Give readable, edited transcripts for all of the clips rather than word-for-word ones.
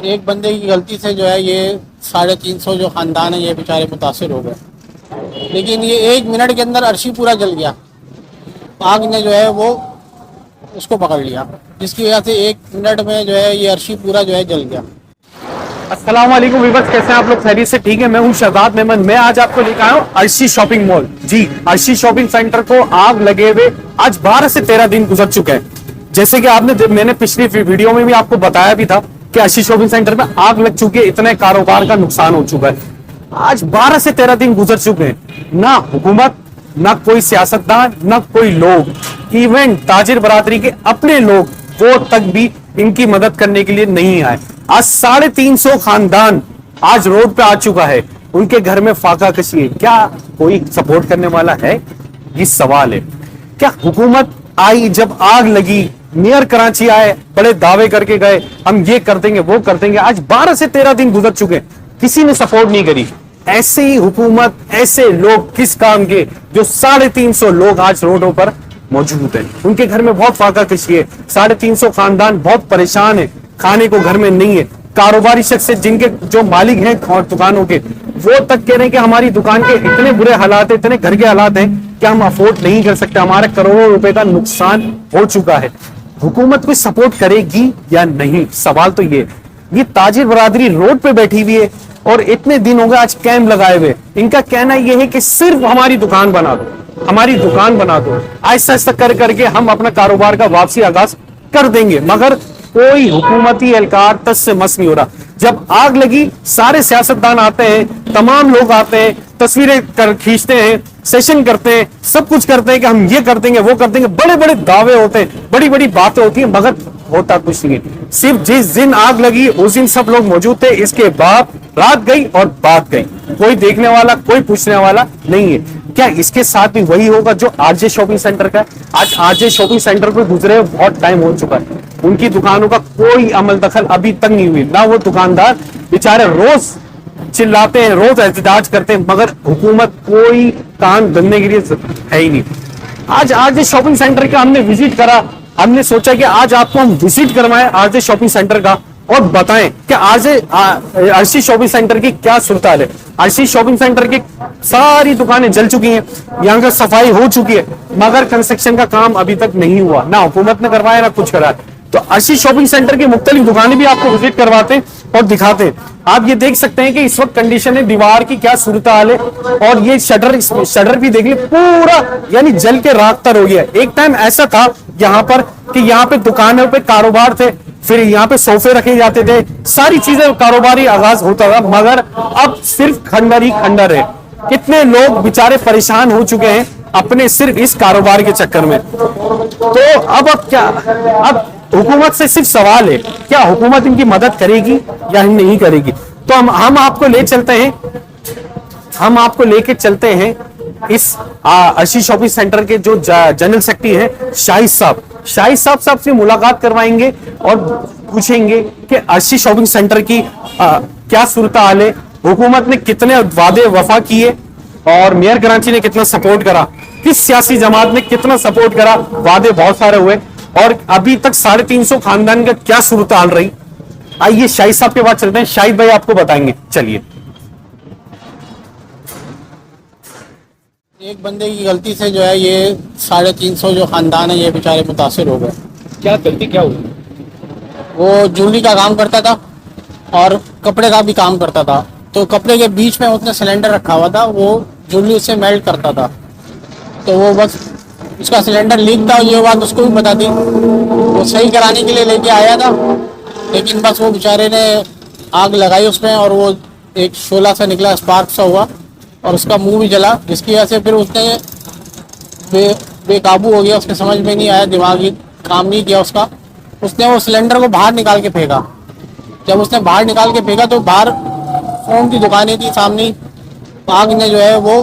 एक बंदे की गलती से जो है ये 350 जो ख़ानदान है ये बेचारे मुतासिर हो गए। लेकिन ये 1 मिनट के अंदर अर्शी पूरा जल गया। आग ने जो है वो उसको पकड़ लिया, जिसकी वजह से 1 मिनट में जो है ये अर्शी पूरा जो है जल गया। अस्सलाम वालेकुम वीवर्स, कैसे हैं आप लोग? खैरियत से? ठीक है। मैं हूं शहजाद मेमन। मैं आज आपको लेकर आया हूं अर्शी शॉपिंग मॉल। जी, अर्शी शॉपिंग सेंटर को आग लगे हुए आज 12 से 13 दिन गुजर चुके हैं। जैसे कि मैंने पिछली वीडियो में भी आपको बताया भी था कि अर्शी शॉपिंग सेंटर में आग लग चुकी है, इतने कारोबार का नुकसान हो चुका है। आज 12 से 13 दिन गुजर चुके हैं। ना हुकूमत, ना कोई सियासतदान, ना कोई लोग, इवन ताजिर बरादरी के अपने लोग वो तक भी इनकी मदद करने के लिए नहीं आए। आज 350 खानदान आज रोड पे आ चुका है। उनके घर में फाका कशी है। क्या कोई सपोर्ट करने वाला है? ये सवाल है। क्या हुकूमत आई, जब आग लगी, मेयर कराची आए, बड़े दावे करके गए हम ये कर देंगे वो कर देंगे। आज 12 से 13 दिन गुजर चुके, किसी ने सपोर्ट नहीं करी। ऐसे ही हुकूमत, ऐसे लोग किस काम के जो 350 लोग आज रोडों पर मौजूद हैं। उनके घर में बहुत फाका कशी है। 350 खानदान बहुत परेशान है, खाने को घर में नहीं है। कारोबारी शख्स जिनके जो मालिक हैं और दुकानों के, वो तक कह रहे हैं कि हमारी दुकान के इतने बुरे हालात है, इतने घर के हालात हैं कि हम अफोर्ड नहीं कर सकते, हमारे करोड़ों रुपए का नुकसान हो चुका है। हुकूमत कोई सपोर्ट करेगी या नहीं, सवाल तो ये ताजिर बरादरी रोड पे बैठी हुई है और इतने दिन हो गए आज कैंप लगाए हुए। इनका कहना यह है कि सिर्फ हमारी दुकान बना दो, हमारी दुकान बना दो, ऐसा ऐसा कर करके हम अपना कारोबार का वापसी आगाज कर देंगे। मगर कोई हुकूमती एहलकार तस से मस नहीं हो रहा। जब आग लगी, सारे सियासतदान आते हैं, तमाम लोग आते हैं, तस्वीरें खींचते हैं, सेशन करते हैं, सब कुछ करते हैं कि हम ये कर देंगे वो कर देंगे। बड़े बड़े दावे होते हैं, बड़ी बड़ी बातें होती हैं, मगर होता कुछ नहीं है। सिर्फ जिस दिन आग लगी उस दिन सब लोग मौजूद थे, इसके बाद रात गई और बात गई। कोई देखने वाला, कोई पूछने वाला नहीं है। क्या इसके साथ भी वही होगा जो आरजे शॉपिंग सेंटर का है? आज आरजे शॉपिंग सेंटर पे गुजरे बहुत टाइम हो चुका है, उनकी दुकानों का कोई अमल दखल अभी तक नहीं हुई। ना वो दुकानदार बेचारे रोज चिल्लाते हैं, रोज एहतजाज करते हैं, मगर हुकूमत कोई कान धरने के लिए है ही नहीं। आज आरजे शॉपिंग सेंटर का हमने विजिट करा। हमने सोचा कि आज आपको हम विजिट करवाएं आरजे शॉपिंग सेंटर का और बताएं कि अर्शी शॉपिंग सेंटर की क्या सूरत हाल है। अर्शी शॉपिंग सेंटर की सारी दुकानें जल चुकी हैं, यहाँ का सफाई हो चुकी है, मगर कंस्ट्रक्शन का काम अभी तक नहीं हुआ। ना हुकूमत ने करवाया ना कुछ करा। तो अर्शी शॉपिंग सेंटर की मुख्तलिफ दुकानें भी आपको विजिट करवाते हैं और दिखाते हैं। आप ये देख सकते हैं कि इस वक्त कंडीशन है, दीवार की क्या सूरत हाल है। और ये शटर भी देख लिया, पूरा यानी जल के राख तर हो गया। एक टाइम ऐसा था यहाँ पर कि यहाँ पे दुकानों पे कारोबार थे, फिर यहाँ पे सोफे रखे जाते थे, सारी चीजें कारोबारी आगाज होता था, मगर अब सिर्फ खंडर ही खंडर है। कितने लोग बेचारे परेशान हो चुके हैं अपने सिर्फ इस कारोबार के चक्कर में। तो अब क्या, अब हुकूमत से सिर्फ सवाल है, क्या हुकूमत इनकी मदद करेगी या नहीं करेगी? तो हम आपको ले चलते हैं, हम आपको लेके चलते हैं इस अर्शी शॉपिंग सेंटर के जो जनरल सेक्रेटरी हैं शाहिद साहब से मुलाकात करवाएंगे और पूछेंगे कि अर्शी शॉपिंग सेंटर की क्या सूरत हाल है, हुकूमत ने कितने वादे वफा किए और मेयर कराची ने कितना सपोर्ट करा, किस सियासी जमात ने कितना सपोर्ट करा, वादे बहुत सारे हुए और अभी तक 350 खानदान का क्या सूरत हाल रही। आइए शाहिद साहब के पास चलते हैं, शाहिद भाई आपको बताएंगे। चलिए। एक बंदे की गलती से जो है ये 350 जो ख़ानदान है ये बेचारे मुतासिर हो गए। क्या गलती क्या हुई? वो ज्वेलरी का काम करता था और कपड़े का भी काम करता था। तो कपड़े के बीच में उसने सिलेंडर रखा हुआ था, वो ज्वेलरी से मेल्ट करता था। तो वो बस उसका सिलेंडर लीक था, ये बात उसको भी पता थी। वो सही कराने के लिए लेके आया था, लेकिन बस वो बेचारे ने आग लगाई उसमें और वो एक शोला सा निकला, स्पार्क सा हुआ और उसका मुंह भी जला, जिसकी वजह से फिर उसने बेकाबू हो गया। उसके समझ में नहीं आया, दिमागी काम नहीं किया उसका। उसने वो सिलेंडर को बाहर निकाल के फेंका। जब उसने बाहर निकाल के फेंका तो बाहर फोन की दुकानें थी सामने, आग ने जो है वो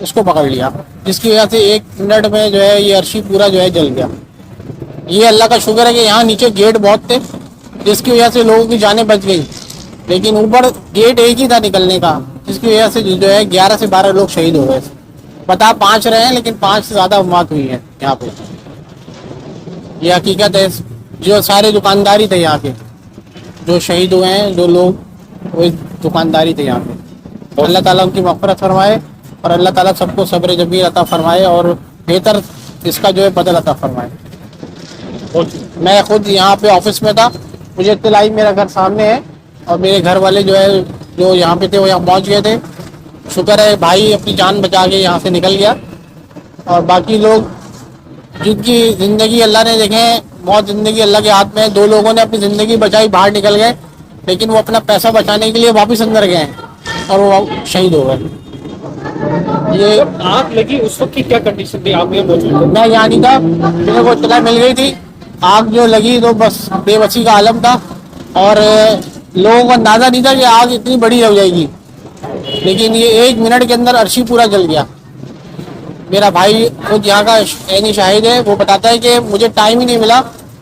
उसको पकड़ लिया, जिसकी वजह से 1 मिनट में जो है ये अर्शी पूरा जो है जल गया। ये अल्लाह का शुक्र है कि यहाँ नीचे गेट बहुत थे, जिसकी वजह से लोगों की जानें बच गई। लेकिन ऊपर गेट एक ही था निकलने का, जिसकी वजह से जो है 11 से 12 लोग शहीद हो गए। बता 5 रहे हैं, लेकिन 5 से ज़्यादा मौत हुई है यहाँ पे। ये हकीकत है, जो सारे दुकानदारी थे यहाँ के। जो शहीद हुए हैं, जो लोग, वो दुकानदारी थे यहाँ पे। अल्लाह ताला उनकी मग़फ़िरत फरमाए और अल्लाह ताला सबको सब्र जमील अता फरमाए और बेहतर इसका जो है बदल अता फरमाए। मैं खुद यहाँ पे ऑफिस में था, मुझे इत्तला आई मेरा घर सामने है और मेरे घर वाले जो है जो यहाँ पे थे वो यहाँ पहुँच गए थे। शुक्र है भाई अपनी जान बचा के यहाँ से निकल गया। और बाकी लोग जिनकी ज़िंदगी अल्लाह ने देखे, मौत ज़िंदगी अल्लाह के हाथ में है। 2 लोगों ने अपनी ज़िंदगी बचाई, बाहर निकल गए, लेकिन वो अपना पैसा बचाने के लिए वापस अंदर गए हैं और वो शहीद हो गए। ये आग लगी उस वक्त की क्या कंडीशन थी, आप ये मौजूद थे? मैं यहाँ नहीं था, मेरे को इत्तला मिल गई थी। आग जो लगी तो बस बेबसी का आलम था और लोगों को अंदाज़ा नहीं था कि आग इतनी बड़ी हो जाएगी, लेकिन ये 1 मिनट के अंदर अर्शी पूरा जल गया। मेरा भाई खुद यहाँ का ऐनी शाहिद है, वो बताता है कि मुझे टाइम ही नहीं मिला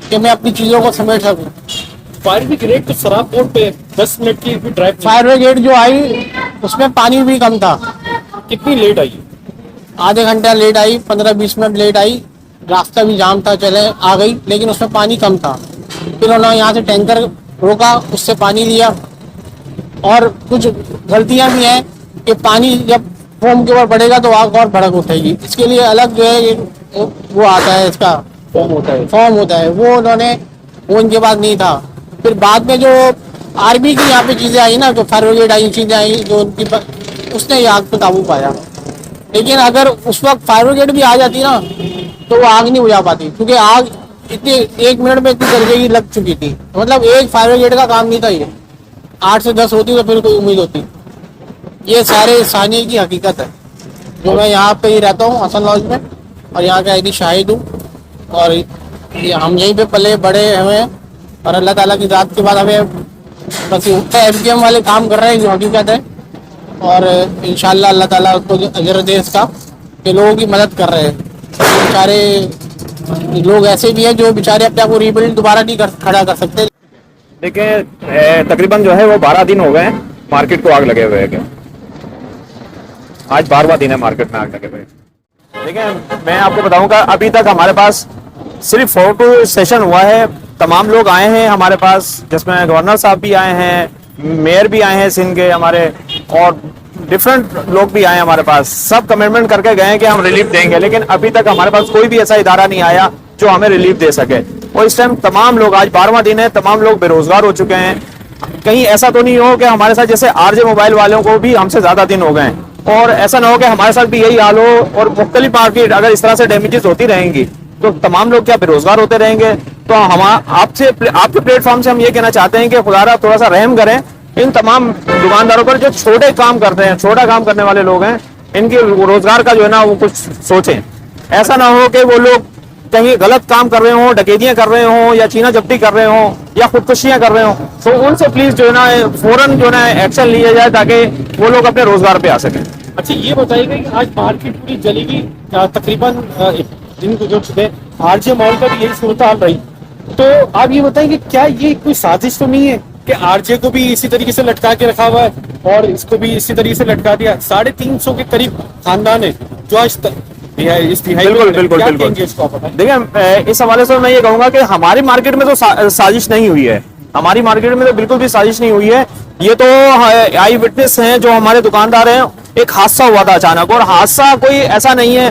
कि मैं अपनी चीज़ों को समेट सकूँ। फायर ब्रिगेड तो शराब बोर्ड पे 10 मिनट की ड्राइव, फायर ब्रिगेड जो आई उसमें पानी भी कम था। कितनी लेट आई? आधे घंटा लेट आई, 15-20 मिनट लेट आई, रास्ता भी जाम था, चले आ गई, लेकिन उसमें पानी कम था। फिर उन्होंने यहाँ से टैंकर रोका, उससे पानी लिया। और कुछ गलतियाँ भी हैं कि पानी जब फोम के ऊपर बढ़ेगा तो आग और भड़क उठेगी, इसके लिए अलग जो है वो आता है, इसका फॉर्म होता है। वो उन्होंने, वो इनके पास नहीं था। फिर बाद में जो आर्मी की यहाँ पे चीज़ें आई ना, तो फायर ब्रिगेड आई, चीज़ें आई जो उनकी उसने ये आग पे काबू पाया। लेकिन अगर उस वक्त फायर ब्रिगेड भी आ जाती ना तो वो आग नहीं बुझा पाती, क्योंकि आग इतनी 1 मिनट में इतनी दर्जे की लग चुकी थी। मतलब एक फायर ब्रिगेड का काम नहीं था ये, 8 से 10 होती तो फिर कोई उम्मीद होती। ये सारे सानिए की हकीकत है। जो मैं यहाँ पे ही रहता हूँ हसन लॉज में और यहाँ का ऐनी शाहिद हूँ और ये हम यहीं पे पले बड़े हुए हैं और अल्लाह ताला की ज़ात के बाद हमें बस MKM वाले काम कर रहे हैं, जो हकीकत है। और इंशाल्लाह अल्लाह ताला उसको अजर दे इसका कि लोगों की मदद कर रहे हैं। बेचारे लोग ऐसे भी हैं जो बेचारे अपने आप को रीबिल्ड दोबारा नहीं खड़ा कर सकते। देखिए तकरीबन जो है वो 12 दिन हो गए हैं मार्केट को आग लगे हुए हैं। आज 12वां दिन है मार्केट में आग लगे हुए। देखिए मैं आपको बताऊंगा, अभी तक हमारे पास सिर्फ फोटो सेशन हुआ है। तमाम लोग आए हैं हमारे पास, जिसमें गवर्नर साहब भी आए हैं, मेयर भी आए हैं सिंध के हमारे, और डिफरेंट लोग भी आए हैं हमारे पास। सब कमिटमेंट करके गए हैं कि हम रिलीफ देंगे, लेकिन अभी तक हमारे पास कोई भी ऐसा इदारा नहीं आया जो हमें रिलीफ दे सके। और इस टाइम तमाम लोग, आज 12वां दिन है, तमाम लोग बेरोजगार हो चुके हैं। कहीं ऐसा तो नहीं हो कि हमारे साथ जैसे RJ मोबाइल वालों को भी हमसे ज्यादा दिन हो गए हैं, और ऐसा ना हो कि हमारे साथ भी यही हाल हो और मुख्तलिफ मार्केट अगर इस तरह से डैमेजेस होती रहेंगी तो तमाम लोग क्या बेरोजगार होते रहेंगे। तो हम आपसे, आपके प्लेटफॉर्म से हम ये कहना चाहते हैं कि खुदारा थोड़ा सा रहम करें इन तमाम दुकानदारों पर जो छोटे काम करते हैं, छोटा काम करने वाले लोग हैं, इनके रोजगार का जो है ना वो कुछ सोचें। ऐसा ना हो कि वो लोग कहीं गलत काम कर रहे हों, डकैतियां कर रहे हों या चीना जब्ती कर रहे हों या खुदकुशियां कर रहे हों, तो उनसे प्लीज जो है ना फौरन जो है ना एक्शन लिया जाए ताकि वो लोग अपने रोजगार पे आ सकें। अच्छा ये बताइएगा कि आज मार्केट पूरी जलेगी, तकरीबन दिन गुजर चुके हैं, RJ मॉल का भी यही सूरत हाल रही। तो आप ये बताएंगे क्या ये कोई साजिश तो नहीं है कि RJ को भी इसी तरीके से लटका के रखा हुआ है और इसको भी इसी तरीके से लटका दिया? 350 के करीब खानदान है जो आज बिल्कुल बिल्कुल बिल्कुल। देखिए इस हवाले से मैं ये कहूंगा कि हमारी मार्केट में तो साजिश नहीं हुई है, हमारी मार्केट में तो बिल्कुल भी साजिश नहीं हुई है। ये तो आई विटनेस हैं जो हमारे दुकानदार हैं, एक हादसा हुआ था अचानक, और हादसा कोई ऐसा नहीं है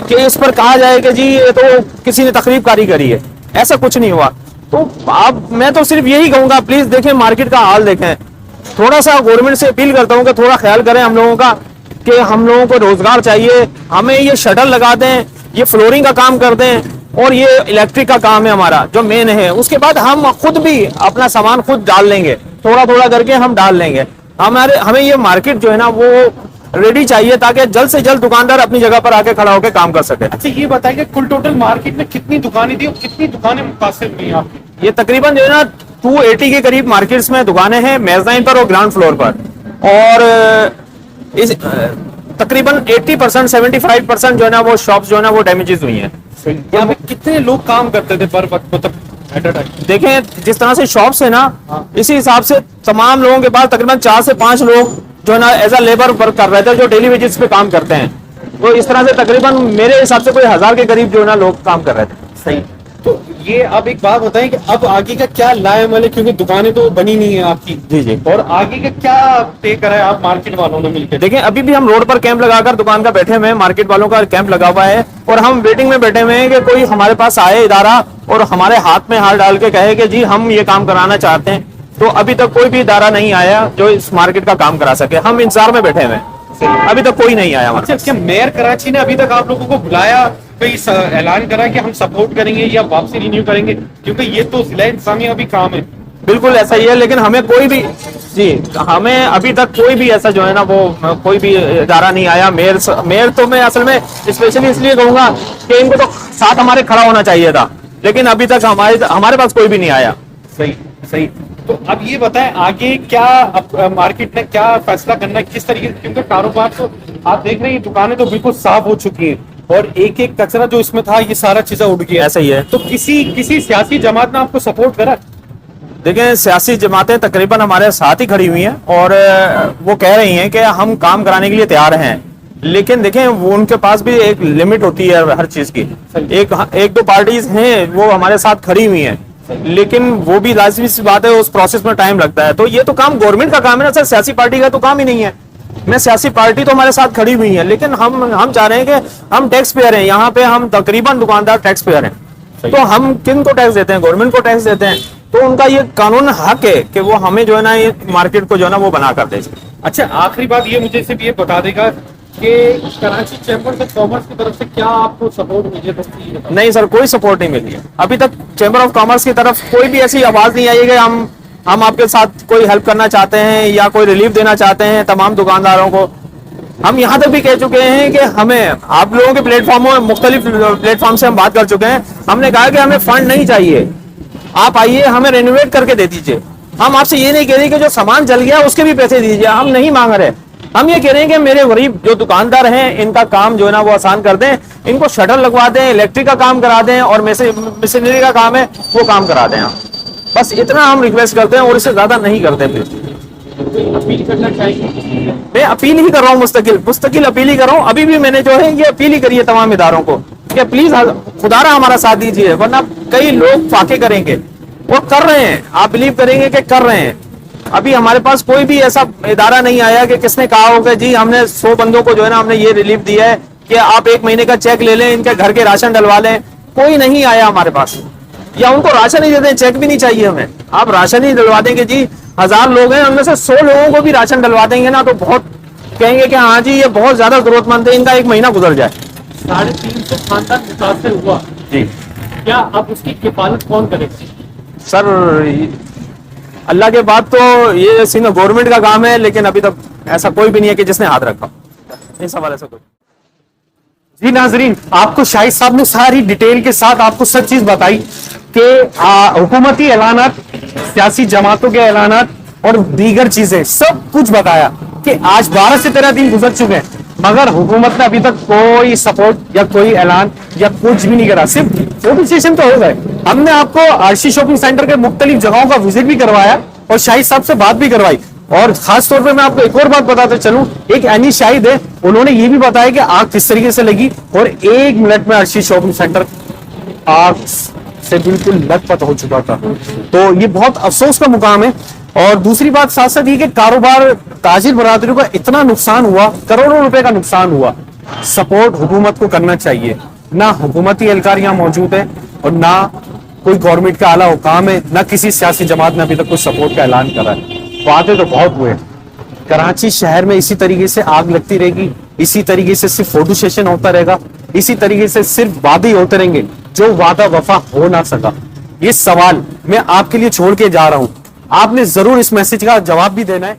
कि इस पर कहा जाए कि जी ये तो किसी ने तकरीबकारी करी है, ऐसा कुछ नहीं हुआ। तो आप, मैं तो सिर्फ यही कहूंगा, प्लीज देखें मार्केट का हाल देखें, थोड़ा सा गवर्नमेंट से अपील करता हूं कि थोड़ा ख्याल करें हम लोगों का, कि हम लोगों को रोजगार चाहिए, हमें ये शटर लगा दें, ये फ्लोरिंग का काम कर दें और ये इलेक्ट्रिक का काम है हमारा जो मेन है। उसके बाद हम खुद भी अपना सामान खुद डाल लेंगे, थोड़ा थोड़ा करके हम डाल लेंगे। हमें ये मार्केट जो है ना वो रेडी चाहिए ताकि जल्द से जल्द दुकानदार अपनी जगह पर आके खड़ा होकर काम कर सके। अच्छा ये बताइए कुल टोटल मार्केट में कितनी दुकानें थी और कितनी दुकानें मुतासिर हुई आपकी? ये तकरीबन जो है ना 280 के करीब मार्केट्स में दुकानें हैं, मेजनाइन पर और ग्राउंड फ्लोर पर, और इस तकरीबन 80% 75% जो है ना वो शॉप्स जो है ना वो डैमेजेस हुई हैं। यहाँ पे कितने लोग काम करते थे पर वक्त, मतलब एट अ टाइम? देखें जिस तरह से शॉप्स है ना, इसी हिसाब से तमाम लोगों के पास तकरीबन 4 से 5 लोग जो है ना एज अ लेबर वर्क कर रहे थे, जो डेली वेजेस पे काम करते हैं। तो इस तरह से तकरीबन मेरे हिसाब से कोई 1000 के करीब जो है ना लोग काम कर रहे थे। सही। तो ये अब एक बात बताएं कि अब आगे का क्या लाए वाले, क्योंकि दुकानें तो बनी नहीं है आपकी। जी जी। और आगे का क्या तय करा है आप मार्केट वालों ने मिलकर? देखिए अभी भी हम रोड पर कैंप लगाकर दुकान का बैठे हुए हैं, मार्केट वालों का कैंप लगा हुआ है और हम वेटिंग में बैठे हुए हैं कि कोई हमारे पास आए इदारा और हमारे हाथ में हाथ डाल के कहे कि जी हम ये काम कराना चाहते हैं। तो अभी तक कोई भी इदारा नहीं आया जो इस मार्केट का काम करा सके। हम इंतजार में बैठे हुए हैं, अभी तक कोई नहीं आया। अच्छा, क्या मेयर कराची ने अभी तक आप लोगों को बुलाया, कोई ऐलान करा कि हम सपोर्ट करेंगे या वापसी रिन्यू करेंगे? क्योंकि ये तो जिला इंतजामिया भी काम है। बिल्कुल ऐसा ही है, लेकिन हमें कोई भी जी हमें अभी तक कोई भी ऐसा जो है ना वो कोई भी इदारा नहीं आया। मेयर तो मैं असल में स्पेशली इसलिए कहूंगा कि इनको तो साथ हमारे खड़ा होना चाहिए था, लेकिन अभी तक हमारे पास कोई भी नहीं आया। सही सही। तो अब ये बताएं आगे क्या, अब मार्केट ने क्या फैसला करना है, किस तरीके से? क्योंकि कारोबार तो आप देख रहे हैं दुकानें तो बिल्कुल साफ हो चुकी हैं और एक एक कचरा जो इसमें था ये सारा चीजें उड़ गया। ऐसा ही है। तो किसी सियासी जमात ने आपको सपोर्ट करा? देखिए सियासी जमातें तकरीबन हमारे साथ ही खड़ी हुई हैं और वो कह रही हैं कि हम काम कराने के लिए तैयार हैं, लेकिन देखें वो उनके पास भी एक लिमिट होती है हर चीज की। एक दो पार्टीज हैं वो हमारे साथ खड़ी हुई हैं, लेकिन वो भी लाजमी सी बात है उस प्रोसेस में टाइम लगता है। तो ये तो काम गवर्नमेंट का काम है ना सर, सियासी पार्टी का तो काम ही नहीं है। मैं सियासी पार्टी तो हमारे साथ खड़ी हुई है, लेकिन हम चाह रहे हैं कि हम टैक्स पेयर हैं, यहाँ पे हम तकरीबन दुकानदार टैक्स पेयर हैं। तो हम किन को टैक्स देते हैं? गवर्नमेंट को टैक्स देते हैं। तो उनका ये कानून हक है कि वो हमें जो है ना ये मार्केट को जो है ना वो बना कर दे। अच्छा, आखिरी बात ये मुझे सिर्फ ये बता देगा कि कराची चैम्बर ऑफ कॉमर्स की तरफ से क्या आपको सपोर्ट मिली है? नहीं सर, कोई सपोर्ट नहीं मिली है अभी तक। चैम्बर ऑफ कॉमर्स की तरफ कोई भी ऐसी आवाज नहीं आई है कि हम आपके साथ कोई हेल्प करना चाहते हैं या कोई रिलीफ देना चाहते हैं तमाम दुकानदारों को। हम यहाँ तक भी कह चुके हैं कि हमें आप लोगों के प्लेटफॉर्मों मुख्तलिफ प्लेटफॉर्म से हम बात कर चुके हैं। हमने कहा कि हमें फंड नहीं चाहिए, आप आइए हमें रेनोवेट करके दे दीजिए। हम आपसे ये नहीं कह रहे कि जो सामान जल गया उसके भी पैसे दीजिए, हम नहीं मांग रहे। हम ये कह रहे हैं कि मेरे गरीब जो दुकानदार हैं इनका काम जो है ना वो आसान कर दें, इनको शटर लगवा दें, इलेक्ट्रिक का काम करा दें और मशीनरी का काम है वो काम करा दें। बस इतना हम रिक्वेस्ट करते हैं और इससे ज्यादा नहीं करते। फिर अपील करना चाहिए। मैं अपील ही कर रहा हूँ, मुस्तकिल अपील ही कर रहा हूँ। अभी भी मैंने जो है ये अपील ही करी है तमाम इदारों को कि प्लीज खुदारा हमारा साथ दीजिए, वरना कई लोग फाके करेंगे। वो कर रहे हैं, आप बिलीव करेंगे कि कर रहे हैं। अभी हमारे पास कोई भी ऐसा इदारा नहीं आया कि किसने कहा होगा जी हमने 100 बंदों को जो है ना हमने ये रिलीफ दिया है कि आप 1 महीने का चेक ले लें, इनके घर के राशन डलवा लें। कोई नहीं आया हमारे पास, या उनको राशन ही दे दें, चेक भी नहीं चाहिए हमें। आप राशन ही डलवा देंगे जी, 1000 लोग हैं उनमें से 100 लोगों को भी राशन डलवा देंगे ना तो बहुत कहेंगे कि हाँ जी ये बहुत ज्यादा जरूरतमंद है, इनका 1 महीना गुजर जाए। 350 खानदान मुतासर हुआ जी, क्या अब उसकी किफालत कौन करेगा? सर अल्लाह के बाद तो ये सिर्फ गवर्नमेंट का काम है, लेकिन अभी तक ऐसा कोई भी नहीं है कि जिसने हाथ रखा इस हवाले से कुछ। जी नाजरीन, आपको शाहिद साहब ने सारी डिटेल के साथ आपको सब चीज बताई कि हुकूमती ऐलानात, सियासी जमातों के ऐलानात और दीगर चीजें सब कुछ बताया कि आज 12 से 13 दिन गुजर चुके हैं, मगर हुकूमत ने अभी तक कोई सपोर्ट या कोई ऐलान या कुछ भी नहीं करा। सिर्फ रजिस्ट्रेशन तो हो गए। हमने आपको आरसी शॉपिंग सेंटर के मुख्तलिफ जगहों का विजिट भी करवाया और शाहिद साहब से बात भी करवाई। और खास तौर पे मैं आपको एक और बात बताते चलूं, एक एनी शाहिद है, उन्होंने ये भी बताया कि आग किस तरीके से लगी और 1 मिनट में आरसी शॉपिंग सेंटर आग से बिल्कुल लथपथ हो चुका था। तो ये बहुत अफसोस का मुकाम है। और दूसरी बात साथ साथ ये कि कारोबार ताजिर बरादरी का इतना नुकसान हुआ, करोड़ों रुपए का नुकसान हुआ। सपोर्ट हुकूमत को करना चाहिए। ना हुकूमती एहलकार यहाँ मौजूद है और ना कोई गवर्नमेंट का आला हुकाम है, ना किसी सियासी जमात ने अभी तक कुछ सपोर्ट का ऐलान करा है। वादे तो बहुत हुए। कराची शहर में इसी तरीके से आग लगती रहेगी, इसी तरीके से सिर्फ फोटो सेशन होता रहेगा, इसी तरीके से सिर्फ वादे होते रहेंगे जो वादा वफा हो ना सका। ये सवाल मैं आपके लिए छोड़ के जा रहा हूं, आपने जरूर इस मैसेज का जवाब भी देना है।